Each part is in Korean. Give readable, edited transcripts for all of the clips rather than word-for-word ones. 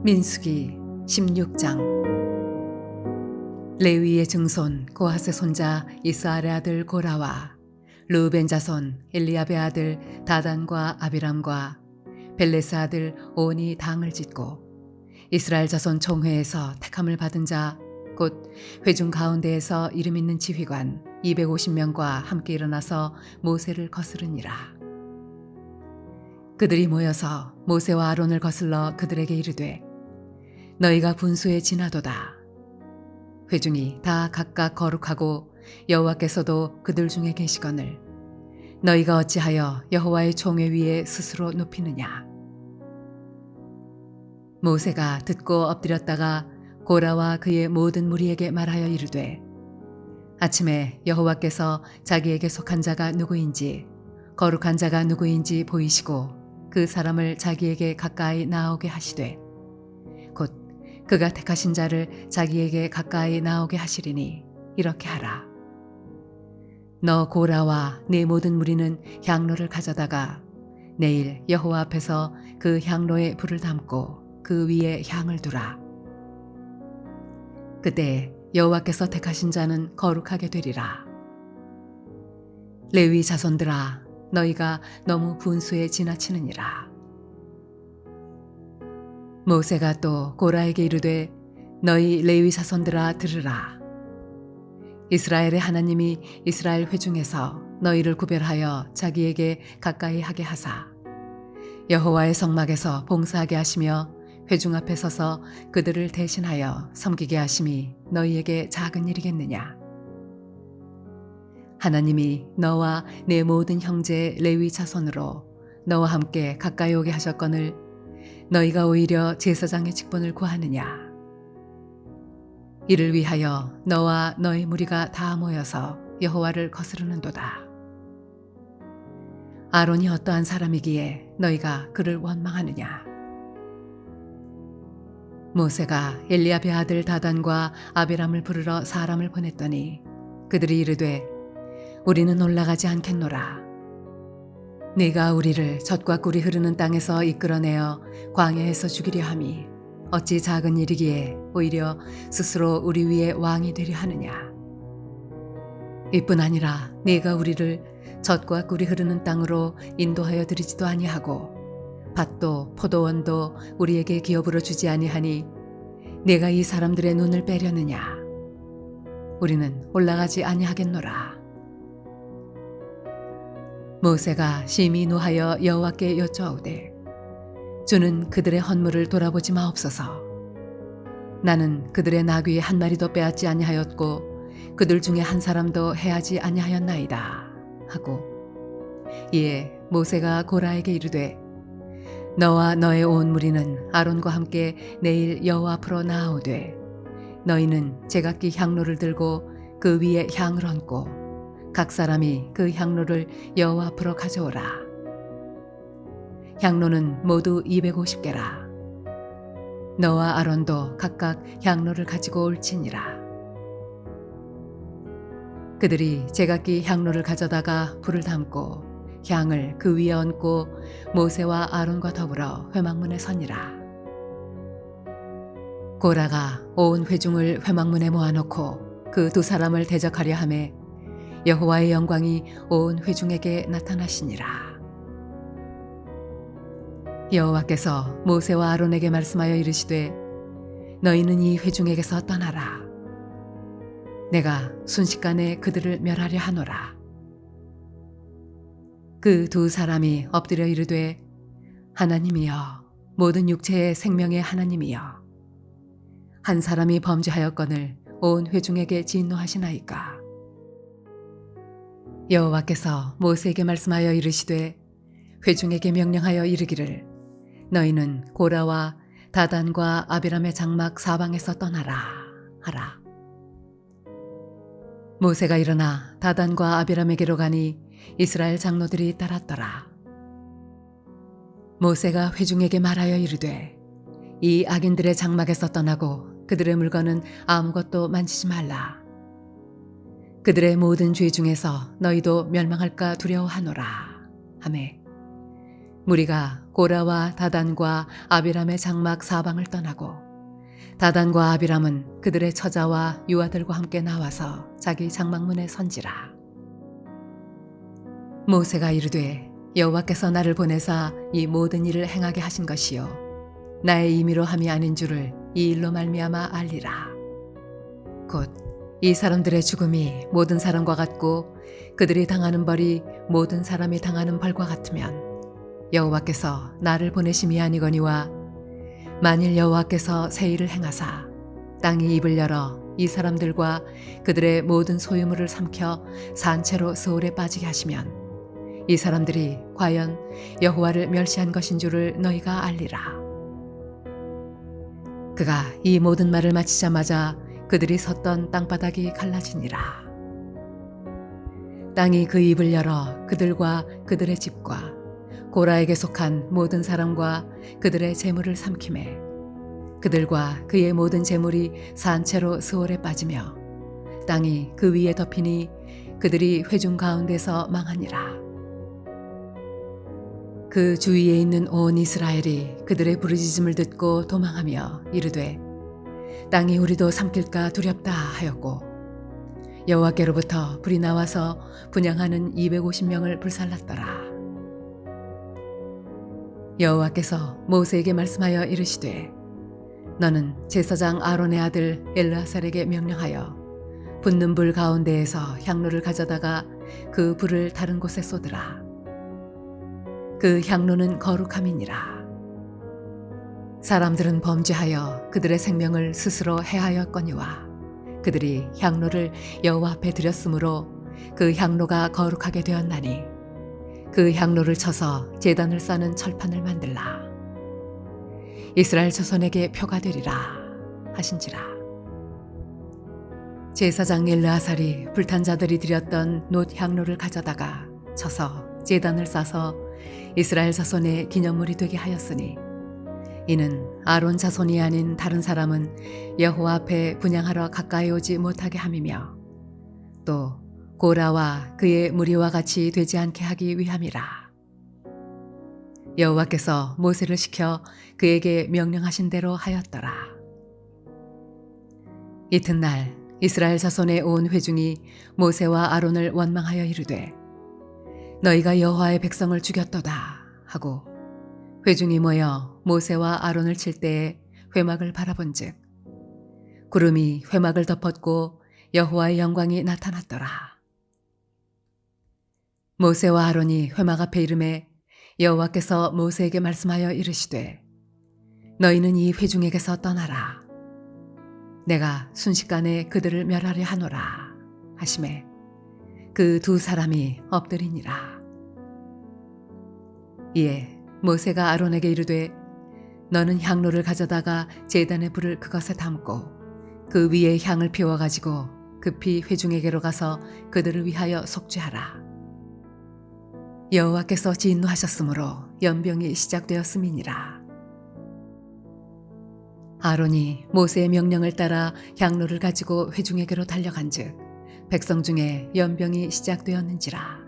민수기 16장. 레위의 증손 고핫의 손자 이스할의 아들 고라와 르우벤 자손 엘리압의 아들 다단과 아비람과 벨레스 아들 온이 당을 짓고 이스라엘 자손 총회에서 택함을 받은 자 곧 회중 가운데에서 이름 있는 지휘관 250명과 함께 일어나서 모세를 거스르니라. 그들이 모여서 모세와 아론을 거슬러 그들에게 이르되 너희가 분수에 지나도다. 회중이 다 각각 거룩하고 여호와께서도 그들 중에 계시거늘 너희가 어찌하여 여호와의 총회 위에 스스로 눕히느냐. 모세가 듣고 엎드렸다가 고라와 그의 모든 무리에게 말하여 이르되 아침에 여호와께서 자기에게 속한 자가 누구인지 거룩한 자가 누구인지 보이시고 그 사람을 자기에게 가까이 나오게 하시되 곧 그가 택하신 자를 자기에게 가까이 나오게 하시리니 이렇게 하라. 너 고라와 네 모든 무리는 향로를 가져다가 내일 여호와 앞에서 그 향로에 불을 담고 그 위에 향을 두라. 그때 여호와께서 택하신 자는 거룩하게 되리라. 레위 자손들아 너희가 너무 분수에 지나치느니라. 모세가 또 고라에게 이르되 너희 레위 자손들아 들으라. 이스라엘의 하나님이 이스라엘 회중에서 너희를 구별하여 자기에게 가까이 하게 하사 여호와의 성막에서 봉사하게 하시며 회중 앞에 서서 그들을 대신하여 섬기게 하심이 너희에게 작은 일이겠느냐. 하나님이 너와 내 모든 형제 레위 자손으로 너와 함께 가까이 오게 하셨거늘 너희가 오히려 제사장의 직분을 구하느냐. 이를 위하여 너와 너희 무리가 다 모여서 여호와를 거스르는도다. 아론이 어떠한 사람이기에 너희가 그를 원망하느냐. 모세가 엘리압의 아들 다단과 아비람을 부르러 사람을 보냈더니 그들이 이르되 우리는 올라가지 않겠노라. 네가 우리를 젖과 꿀이 흐르는 땅에서 이끌어내어 광야에서 죽이려 함이 어찌 작은 일이기에 오히려 스스로 우리 위에 왕이 되려 하느냐. 이뿐 아니라 네가 우리를 젖과 꿀이 흐르는 땅으로 인도하여 드리지도 아니하고 밭도 포도원도 우리에게 기업으로 주지 아니하니 내가 이 사람들의 눈을 빼려느냐. 우리는 올라가지 아니하겠노라. 모세가 심히 노하여 여호와께 여쭈어오되 주는 그들의 헌물을 돌아보지 마옵소서. 나는 그들의 나귀 한 마리도 빼앗지 아니하였고 그들 중에 한 사람도 해하지 아니하였나이다 하고 이에 모세가 고라에게 이르되 너와 너의 온 무리는 아론과 함께 내일 여호와 앞으로 나아오되 너희는 제각기 향로를 들고 그 위에 향을 얹고 각 사람이 그 향로를 여호와 앞으로 가져오라. 향로는 모두 250개라. 너와 아론도 각각 향로를 가지고 올지니라. 그들이 제각기 향로를 가져다가 불을 담고 향을 그 위에 얹고 모세와 아론과 더불어 회막문에 서니라. 고라가 온 회중을 회막문에 모아놓고 그 두 사람을 대적하려 하매 여호와의 영광이 온 회중에게 나타나시니라. 여호와께서 모세와 아론에게 말씀하여 이르시되 너희는 이 회중에게서 떠나라. 내가 순식간에 그들을 멸하려 하노라. 그 두 사람이 엎드려 이르되 하나님이여 모든 육체의 생명의 하나님이여 한 사람이 범죄하였거늘 온 회중에게 진노하시나이까. 여호와께서 모세에게 말씀하여 이르시되 회중에게 명령하여 이르기를 너희는 고라와 다단과 아비람의 장막 사방에서 떠나라 하라. 모세가 일어나 다단과 아비람에게로 가니 이스라엘 장로들이 따랐더라. 모세가 회중에게 말하여 이르되 이 악인들의 장막에서 떠나고 그들의 물건은 아무것도 만지지 말라. 그들의 모든 죄 중에서 너희도 멸망할까 두려워하노라 하매 무리가 고라와 다단과 아비람의 장막 사방을 떠나고 다단과 아비람은 그들의 처자와 유아들과 함께 나와서 자기 장막문에 선지라. 모세가 이르되 여호와께서 나를 보내사 이 모든 일을 행하게 하신 것이요 나의 임의로 함이 아닌 줄을 이 일로 말미암아 알리라. 곧 이 사람들의 죽음이 모든 사람과 같고 그들이 당하는 벌이 모든 사람이 당하는 벌과 같으면 여호와께서 나를 보내심이 아니거니와 만일 여호와께서 새 일을 행하사 땅이 입을 열어 이 사람들과 그들의 모든 소유물을 삼켜 산채로 스올에 빠지게 하시면 이 사람들이 과연 여호와를 멸시한 것인 줄을 너희가 알리라. 그가 이 모든 말을 마치자마자 그들이 섰던 땅바닥이 갈라지니라. 땅이 그 입을 열어 그들과 그들의 집과 고라에게 속한 모든 사람과 그들의 재물을 삼키매 그들과 그의 모든 재물이 산채로 스올에 빠지며 땅이 그 위에 덮이니 그들이 회중 가운데서 망하니라. 그 주위에 있는 온 이스라엘이 그들의 부르짖음을 듣고 도망하며 이르되 땅이 우리도 삼킬까 두렵다 하였고 여호와께로부터 불이 나와서 분향하는 250명을 불살랐더라. 여호와께서 모세에게 말씀하여 이르시되 너는 제사장 아론의 아들 엘르아살에게 명령하여 붙는 불 가운데에서 향로를 가져다가 그 불을 다른 곳에 쏟으라. 그 향로는 거룩함이니라. 사람들은 범죄하여 그들의 생명을 스스로 해하였거니와 그들이 향로를 여호와 앞에 드렸으므로 그 향로가 거룩하게 되었나니 그 향로를 쳐서 제단을 쌓는 철판을 만들라. 이스라엘 자손에게 표가 되리라 하신지라. 제사장 엘르아살이 불탄 자들이 드렸던 놋 향로를 가져다가 쳐서 제단을 쌓아서 이스라엘 자손의 기념물이 되게 하였으니 이는 아론 자손이 아닌 다른 사람은 여호와 앞에 분향하러 가까이 오지 못하게 함이며 또 고라와 그의 무리와 같이 되지 않게 하기 위함이라. 여호와께서 모세를 시켜 그에게 명령하신 대로 하였더라. 이튿날 이스라엘 자손의 온 회중이 모세와 아론을 원망하여 이르되 너희가 여호와의 백성을 죽였도다 하고 회중이 모여 모세와 아론을 칠 때에 회막을 바라본즉 구름이 회막을 덮었고 여호와의 영광이 나타났더라. 모세와 아론이 회막 앞에 이르매 여호와께서 모세에게 말씀하여 이르시되 너희는 이 회중에게서 떠나라. 내가 순식간에 그들을 멸하려 하노라 하시매 그 두 사람이 엎드리니라. 이에 모세가 아론에게 이르되 너는 향로를 가져다가 제단의 불을 그것에 담고 그 위에 향을 피워 가지고 급히 회중에게로 가서 그들을 위하여 속죄하라. 여호와께서 진노하셨으므로 연병이 시작되었음이니라. 아론이 모세의 명령을 따라 향로를 가지고 회중에게로 달려간즉 백성 중에 연병이 시작되었는지라.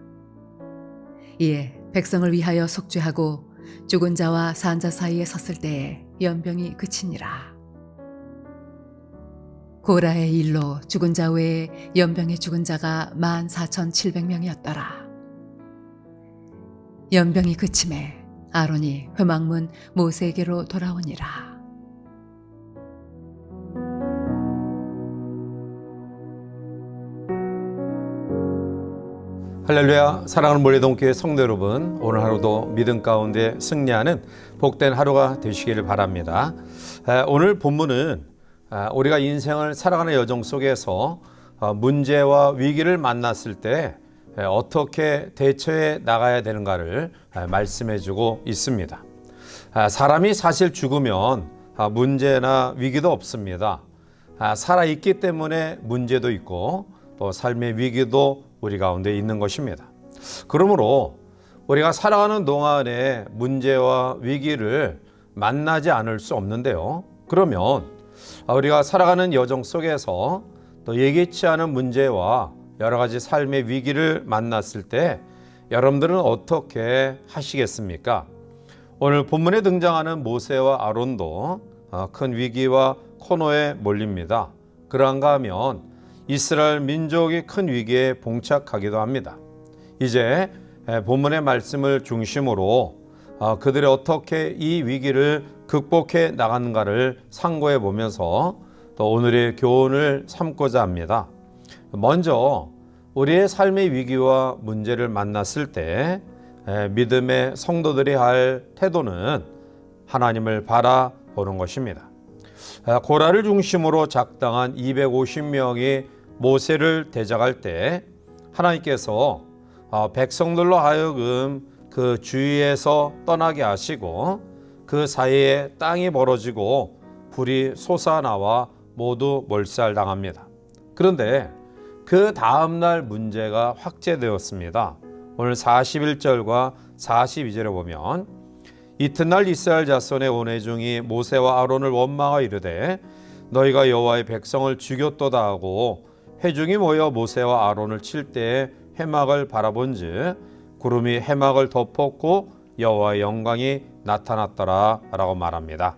이에 백성을 위하여 속죄하고 죽은 자와 산 자 사이에 섰을 때에 연병이 그치니라. 고라의 일로 죽은 자 외에 연병에 죽은 자가 14,700명이었더라. 연병이 그침에 아론이 회막문 모세에게로 돌아오니라. 할렐루야. 사랑하는 몰래동교회 성도 여러분, 오늘 하루도 믿음 가운데 승리하는 복된 하루가 되시기를 바랍니다. 오늘 본문은 우리가 인생을 살아가는 여정 속에서 문제와 위기를 만났을 때 어떻게 대처해 나가야 되는가를 말씀해 주고 있습니다. 사람이 사실 죽으면 문제나 위기도 없습니다. 살아있기 때문에 문제도 있고 또 삶의 위기도 우리 가운데 있는 것입니다. 그러므로 우리가 살아가는 동안에 문제와 위기를 만나지 않을 수 없는데요. 그러면 우리가 살아가는 여정 속에서 또 예기치 않은 문제와 여러 가지 삶의 위기를 만났을 때 여러분들은 어떻게 하시겠습니까? 오늘 본문에 등장하는 모세와 아론도 큰 위기와 코너에 몰립니다. 그런가 하면 이스라엘 민족이 큰 위기에 봉착하기도 합니다. 이제 본문의 말씀을 중심으로 그들이 어떻게 이 위기를 극복해 나가는가를 상고해 보면서 또 오늘의 교훈을 삼고자 합니다. 먼저 우리의 삶의 위기와 문제를 만났을 때 믿음의 성도들이 할 태도는 하나님을 바라보는 것입니다. 고라를 중심으로 작당한 250명이 모세를 대적할 때 하나님께서 백성들로 하여금 그 주위에서 떠나게 하시고 그 사이에 땅이 벌어지고 불이 솟아나와 모두 몰살당합니다. 그런데 그 다음날 문제가 확대되었습니다. 오늘 41절과 42절에 보면 이튿날 이스라엘 자손의 온 회중이 모세와 아론을 원망하여 이르되 너희가 여호와의 백성을 죽였도다 하고 회중이 모여 모세와 아론을 칠 때에 회막을 바라본즉 구름이 회막을 덮었고 여호와의 영광이 나타났더라 라고 말합니다.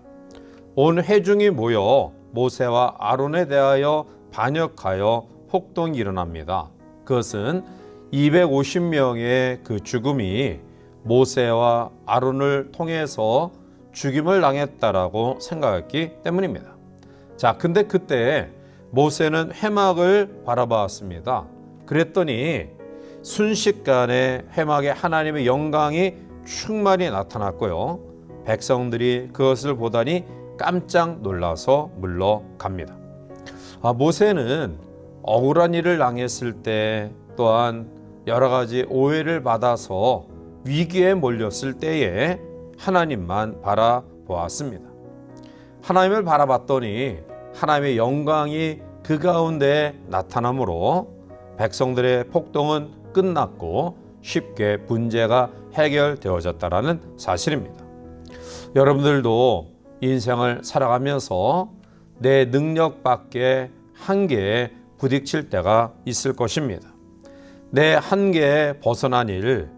온 회중이 모여 모세와 아론에 대하여 반역하여 폭동이 일어납니다. 그것은 250명의 그 죽음이 모세와 아론을 통해서 죽임을 당했다라고 생각했기 때문입니다. 자, 근데 그때 모세는 회막을 바라봤습니다. 그랬더니 순식간에 회막에 하나님의 영광이 충만히 나타났고요. 백성들이 그것을 보다니 깜짝 놀라서 물러갑니다. 모세는 억울한 일을 당했을 때 또한 여러 가지 오해를 받아서 위기에 몰렸을 때에 하나님만 바라보았습니다. 하나님을 바라봤더니 하나님의 영광이 그 가운데 나타나므로 백성들의 폭동은 끝났고 쉽게 문제가 해결되어졌다라는 사실입니다. 여러분들도 인생을 살아가면서 내 능력 밖의 한계에 부딪힐 때가 있을 것입니다. 내 한계에 벗어난 일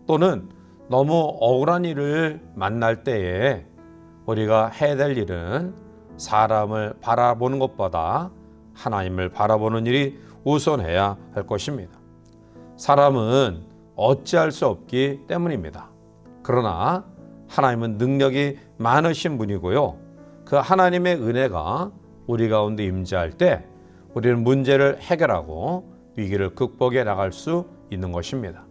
또는 너무 억울한 일을 만날 때에 우리가 해야 될 일은 사람을 바라보는 것보다 하나님을 바라보는 일이 우선해야 할 것입니다. 사람은 어찌할 수 없기 때문입니다. 그러나 하나님은 능력이 많으신 분이고요. 그 하나님의 은혜가 우리 가운데 임재할 때 우리는 문제를 해결하고 위기를 극복해 나갈 수 있는 것입니다.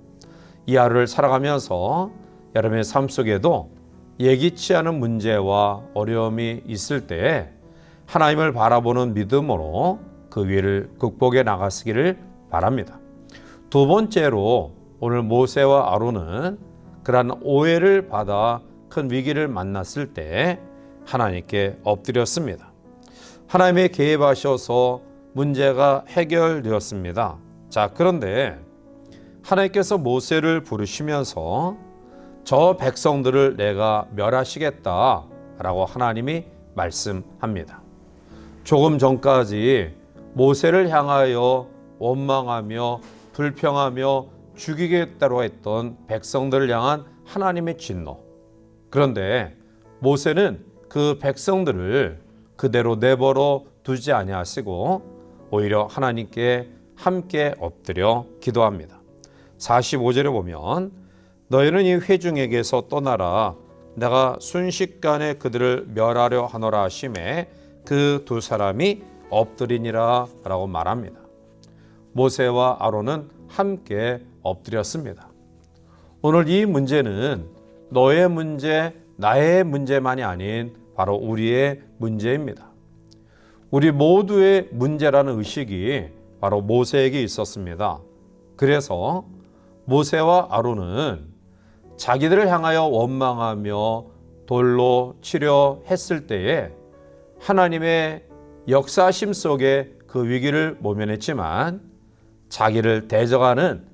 이 하루를 살아가면서 여러분의 삶 속에도 예기치 않은 문제와 어려움이 있을 때 하나님을 바라보는 믿음으로 그 위를 극복해 나가시기를 바랍니다. 두 번째로 오늘 모세와 아론은 그러한 오해를 받아 큰 위기를 만났을 때 하나님께 엎드렸습니다. 하나님이 개입하셔서 문제가 해결되었습니다. 자, 그런데 하나님께서 모세를 부르시면서 저 백성들을 내가 멸하시겠다라고 하나님이 말씀합니다. 조금 전까지 모세를 향하여 원망하며 불평하며 죽이겠다고 했던 백성들을 향한 하나님의 진노. 그런데 모세는 그 백성들을 그대로 내버려 두지 아니하시고 오히려 하나님께 함께 엎드려 기도합니다. 45절에 보면 너희는 이 회중에게서 떠나라 내가 순식간에 그들을 멸하려 하노라 하심에 그 두 사람이 엎드리니라 라고 말합니다. 모세와 아론은 함께 엎드렸습니다. 오늘 이 문제는 너의 문제, 나의 문제만이 아닌 바로 우리의 문제입니다. 우리 모두의 문제라는 의식이 바로 모세에게 있었습니다. 그래서 모세와 아론은 자기들을 향하여 원망하며 돌로 치려 했을 때에 하나님의 역사심 속에 그 위기를 모면했지만 자기를 대적하는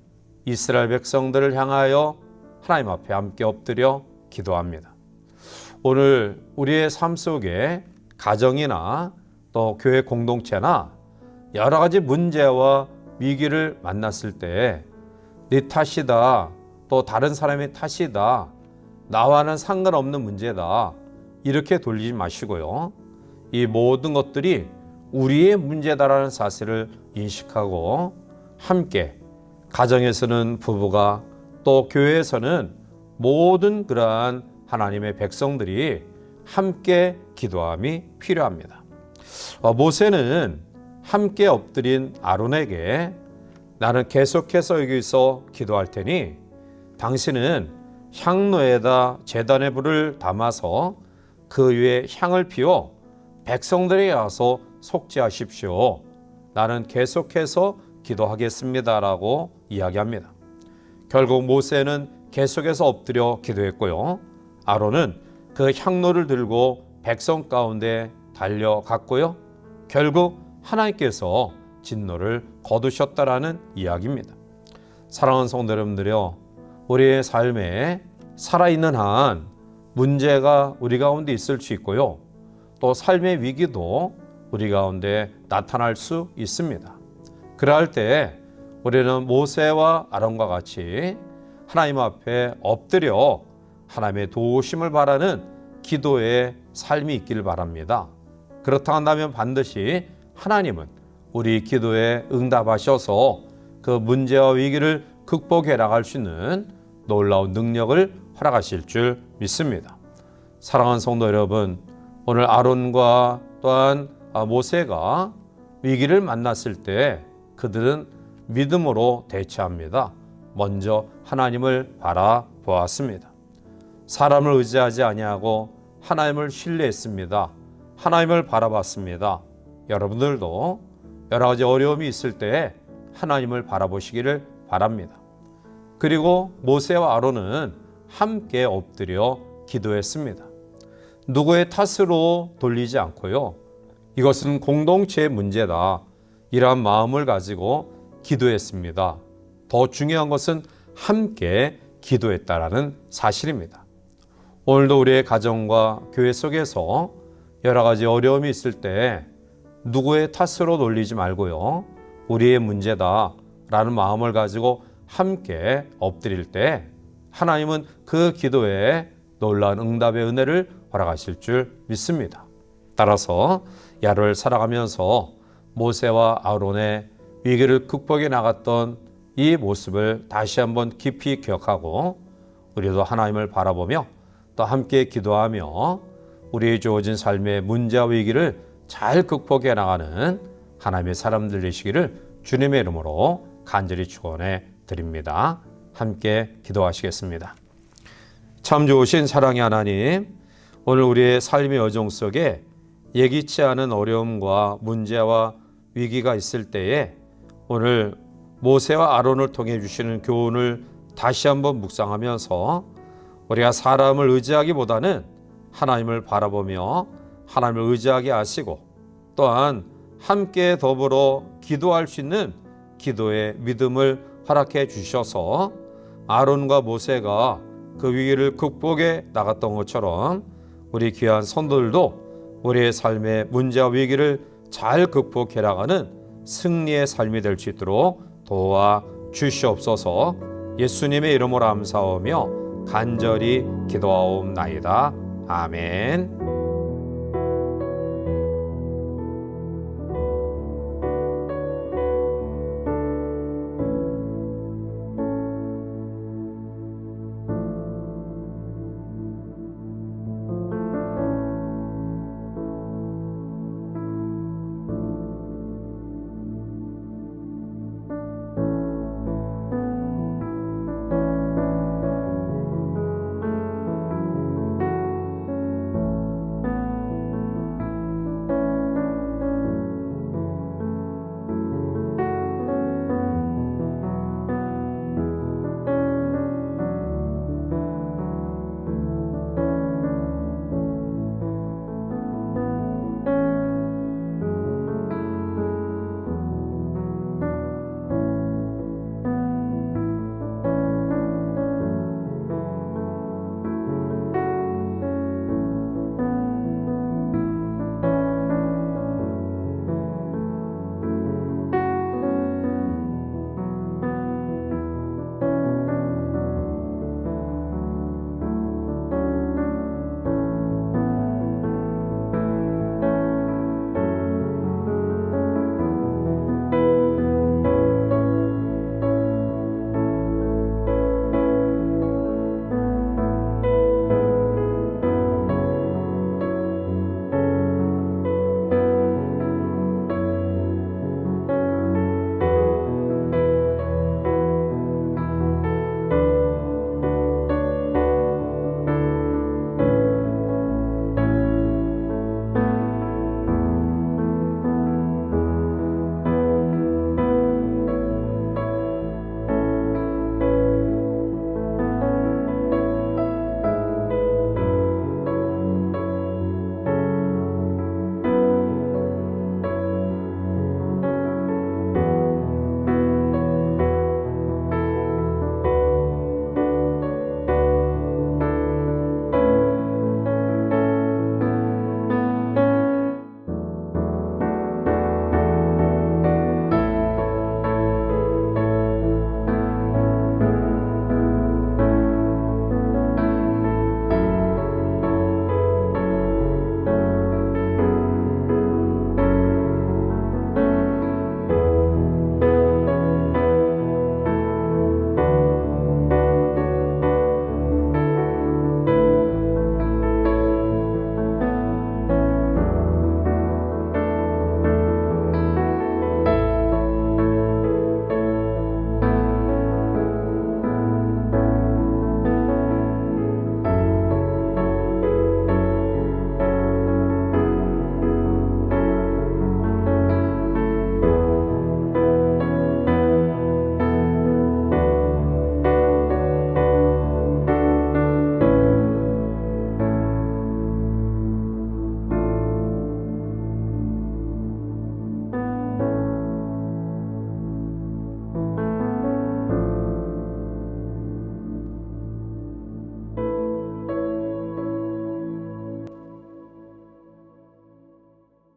이스라엘 백성들을 향하여 하나님 앞에 함께 엎드려 기도합니다. 오늘 우리의 삶 속에 가정이나 또 교회 공동체나 여러 가지 문제와 위기를 만났을 때 네 탓이다, 또 다른 사람의 탓이다 나와는 상관없는 문제다. 이렇게 돌리지 마시고요. 이 모든 것들이 우리의 문제다라는 사실을 인식하고 함께 가정에서는 부부가 또 교회에서는 모든 그러한 하나님의 백성들이 함께 기도함이 필요합니다. 모세는 함께 엎드린 아론에게 나는 계속해서 여기서 기도할 테니 당신은 향로에다 제단의 불을 담아서 그 위에 향을 피워 백성들에게 가서 속죄하십시오. 나는 계속해서 기도하겠습니다라고 이야기합니다. 결국 모세는 계속해서 엎드려 기도했고요. 아론은 그 향로를 들고 백성 가운데 달려갔고요. 결국 하나님께서 진노를 거두셨다라는 이야기입니다. 사랑하는 성도 여러분들이요, 우리의 삶에 살아있는 한 문제가 우리 가운데 있을 수 있고요. 또 삶의 위기도 우리 가운데 나타날 수 있습니다. 그럴 때 우리는 모세와 아론과 같이 하나님 앞에 엎드려 하나님의 도우심을 바라는 기도의 삶이 있기를 바랍니다. 그렇다 한다면 반드시 하나님은 우리 기도에 응답하셔서 그 문제와 위기를 극복해 나갈 수 있는 놀라운 능력을 허락하실 줄 믿습니다. 사랑하는 성도 여러분, 오늘 아론과 또한 모세가 위기를 만났을 때 그들은 믿음으로 대처합니다. 먼저 하나님을 바라보았습니다. 사람을 의지하지 아니하고 하나님을 신뢰했습니다. 하나님을 바라봤습니다. 여러분들도 여러 가지 어려움이 있을 때 하나님을 바라보시기를 바랍니다. 그리고 모세와 아론은 함께 엎드려 기도했습니다. 누구의 탓으로 돌리지 않고요. 이것은 공동체의 문제다. 이러한 마음을 가지고 기도했습니다. 더 중요한 것은 함께 기도했다라는 사실입니다. 오늘도 우리의 가정과 교회 속에서 여러 가지 어려움이 있을 때 누구의 탓으로 돌리지 말고요. 우리의 문제다라는 마음을 가지고 함께 엎드릴 때 하나님은 그 기도에 놀라운 응답의 은혜를 허락하실 줄 믿습니다. 따라서 야를 살아가면서 모세와 아론의 위기를 극복해 나갔던 이 모습을 다시 한번 깊이 기억하고 우리도 하나님을 바라보며 또 함께 기도하며 우리의 주어진 삶의 문제와 위기를 잘 극복해 나가는 하나님의 사람들 되시기를 주님의 이름으로 간절히 축원해 드립니다. 함께 기도하시겠습니다. 참 좋으신 사랑의 하나님, 오늘 우리의 삶의 여정 속에 예기치 않은 어려움과 문제와 위기가 있을 때에 오늘 모세와 아론을 통해 주시는 교훈을 다시 한번 묵상하면서 우리가 사람을 의지하기보다는 하나님을 바라보며 하나님을 의지하게 하시고 또한 함께 더불어 기도할 수 있는 기도의 믿음을 허락해 주셔서 아론과 모세가 그 위기를 극복해 나갔던 것처럼 우리 귀한 성도들도 우리의 삶의 문제와 위기를 잘 극복해 나가는 승리의 삶이 될 수 있도록 도와 주시옵소서. 예수님의 이름으로 감사하며 간절히 기도하옵나이다. 아멘.